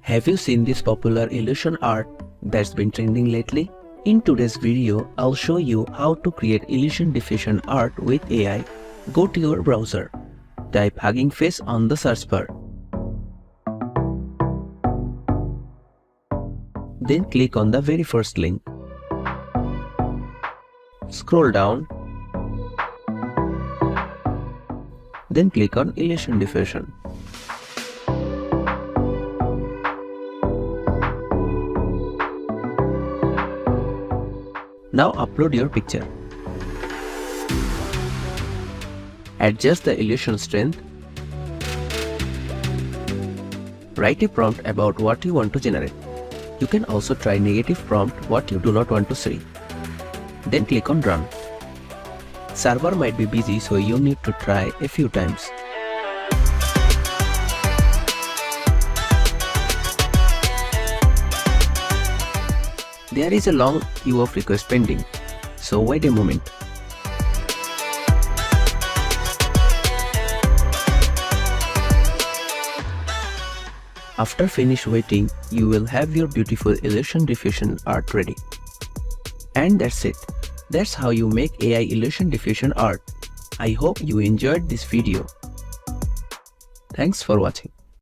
Have you seen this popular illusion art that's been trending lately? In today's video, I'll show you how to create illusion diffusion art with AI. Go to your browser. Type Hugging Face on the search bar. Then click on the very first link. Scroll down. Then click on Illusion Diffusion. Now upload your picture. Adjust the illusion strength. Write a prompt about what you want to generate. You can also try negative prompt what you do not want to see. Then click on Run. Server might be busy, so you need to try a few times. There is a long queue of requests pending, so wait a moment. After finish waiting, you will have your beautiful illusion diffusion art ready. And that's it. That's how you make AI illusion diffusion art. I hope you enjoyed this video. Thanks for watching.